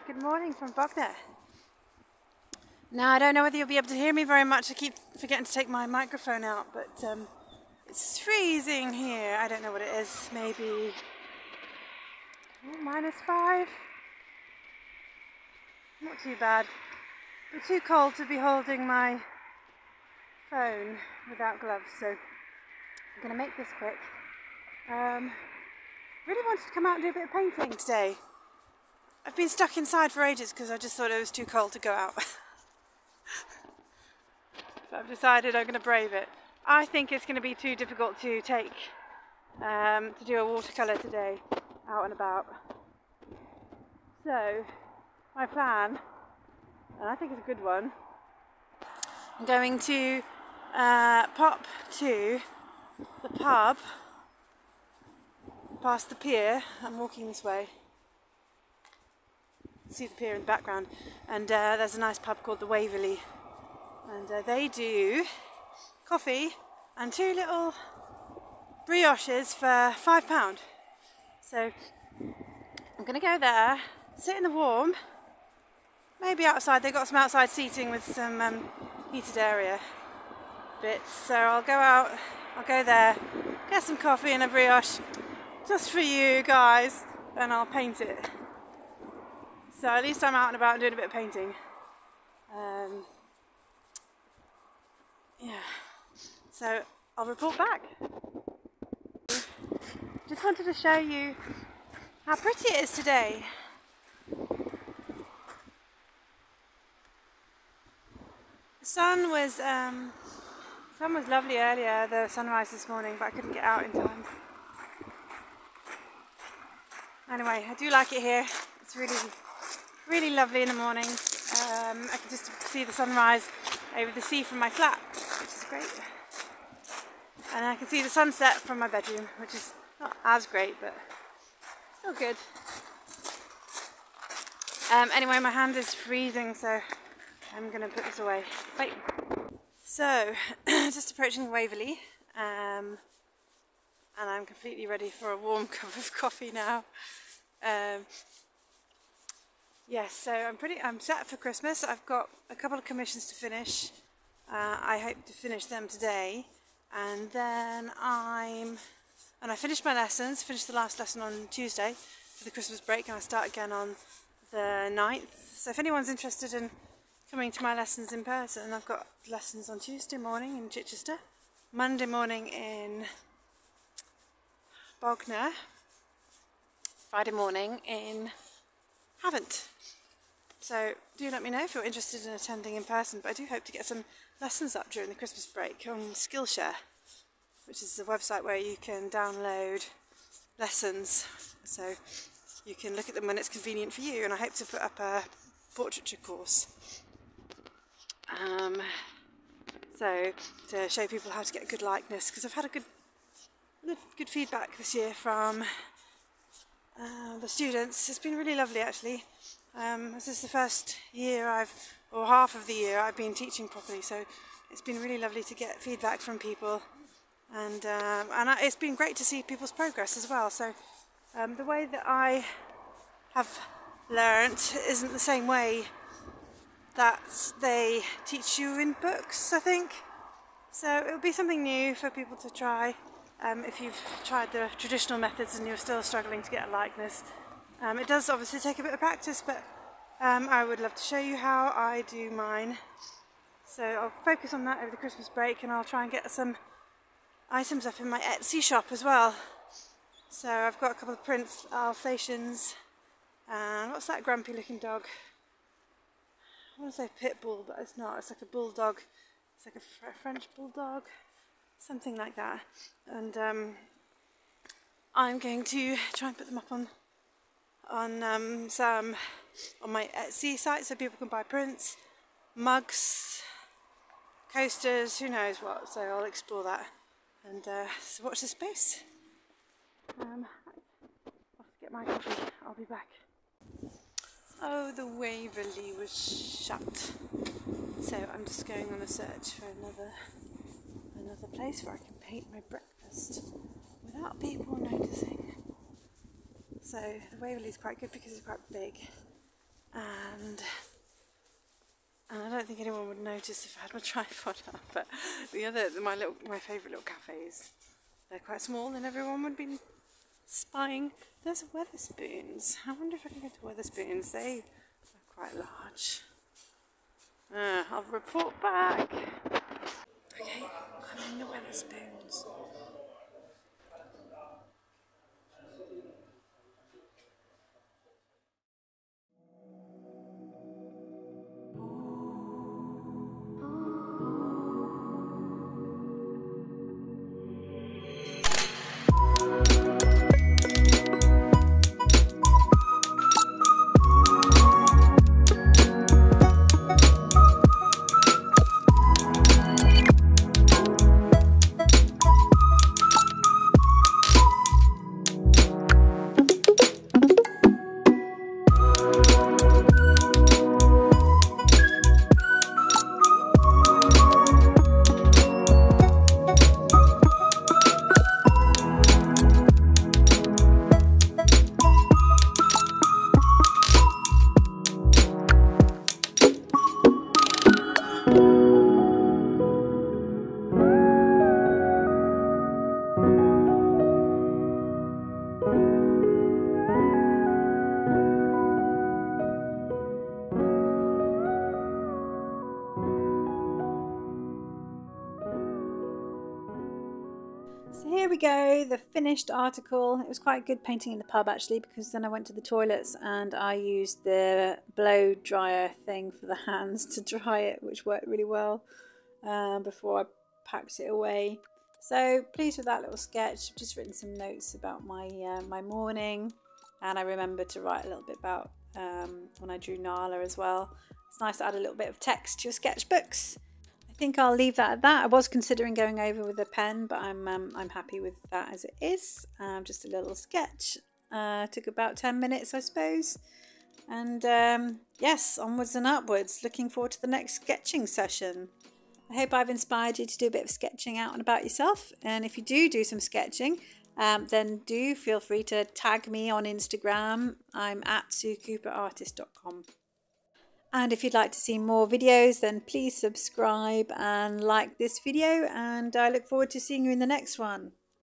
good morning from Bognor. Now I don't know whether you'll be able to hear me very much. I keep forgetting to take my microphone out, but it's freezing here. I don't know what it is, maybe -5. Not too bad, but too cold to be holding my phone without gloves, so I'm going to make this quick. Really wanted to come out and do a bit of painting today. I've been stuck inside for ages because I just thought it was too cold to go out. But I've decided I'm going to brave it. I think it's going to be too difficult to take, to do a watercolour today, out and about. So, my plan, and I think it's a good one, I'm going to pop to the pub, past the pier. I'm walking this way. See the pier in the background, and there's a nice pub called the Waverley, and they do coffee and 2 little brioches for £5. So I'm going to go there, sit in the warm, maybe outside. They've got some outside seating with some heated area bits, so I'll go out, I'll go there, get some coffee and a brioche just for you guys, and I'll paint it. So at least I'm out and about doing a bit of painting. Yeah, so I'll report back. Just wanted to show you how pretty it is today. The sun was lovely earlier, the sunrise this morning, but I couldn't get out in time. Anyway, I do like it here. It's really lovely in the mornings. I can just see the sunrise over the sea from my flat, which is great. And I can see the sunset from my bedroom, which is not as great, but still good. Anyway, my hand is freezing, so I'm going to put this away. Wait. So, just approaching the Waverley, and I'm completely ready for a warm cup of coffee now. Yes, so I'm set for Christmas. I've got a couple of commissions to finish. I hope to finish them today, and then I finished my lessons. Finished the last lesson on Tuesday for the Christmas break, and I start again on the 9th. So if anyone's interested in coming to my lessons in person, I've got lessons on Tuesday morning in Chichester, Monday morning in Bognor, Friday morning in Havant. So do let me know if you're interested in attending in person, but I do hope to get some lessons up during the Christmas break on Skillshare, which is a website where you can download lessons, so you can look at them when it's convenient for you, and I hope to put up a portraiture course. So to show people how to get a good likeness, because I've had a good feedback this year from the students. It's been really lovely actually. This is the first year or half of the year I've been teaching properly, so it's been really lovely to get feedback from people, and it's been great to see people's progress as well. So the way that I have learnt isn't the same way that they teach you in books, I think. So it'll be something new for people to try. If you've tried the traditional methods and you're still struggling to get a likeness. It does obviously take a bit of practice, but I would love to show you how I do mine. So I'll focus on that over the Christmas break, and I'll try and get some items up in my Etsy shop as well. So I've got a couple of prints, Alsatians, and what's that grumpy looking dog? I want to say pit bull, but it's not. It's like a bulldog. It's like a French bulldog. Something like that, and I'm going to try and put them up on my Etsy site so people can buy prints, mugs, coasters, who knows what. So I'll explore that, and so watch this space. I'll have to get my coffee. I'll be back. Oh, the Waverley was shut, so I'm just going on a search for another place where I can paint my breakfast without people noticing. So the Waverley is quite good because it's quite big. and I don't think anyone would notice if I had my tripod up. But my favourite little cafes, they're quite small and everyone would be spying. There's Wetherspoons. I wonder if I can go to Wetherspoons. They are quite large. I'll report back. Okay, I'm in the Wetherspoons. So here we go, the finished article. It was quite good painting in the pub actually, because then I went to the toilets and I used the blow dryer thing for the hands to dry it, which worked really well before I packed it away. So pleased with that little sketch. I've just written some notes about my my morning, and I remembered to write a little bit about when I drew Nala as well. It's nice to add a little bit of text to your sketchbooks. I think I'll leave that at that. I was considering going over with a pen, but I'm happy with that as it is. Just a little sketch. Took about 10 minutes, I suppose. And yes, onwards and upwards. Looking forward to the next sketching session. I hope I've inspired you to do a bit of sketching out and about yourself. And if you do some sketching, then do feel free to tag me on Instagram. I'm at suecooperartist.com. And if you'd like to see more videos, then please subscribe and like this video, and I look forward to seeing you in the next one.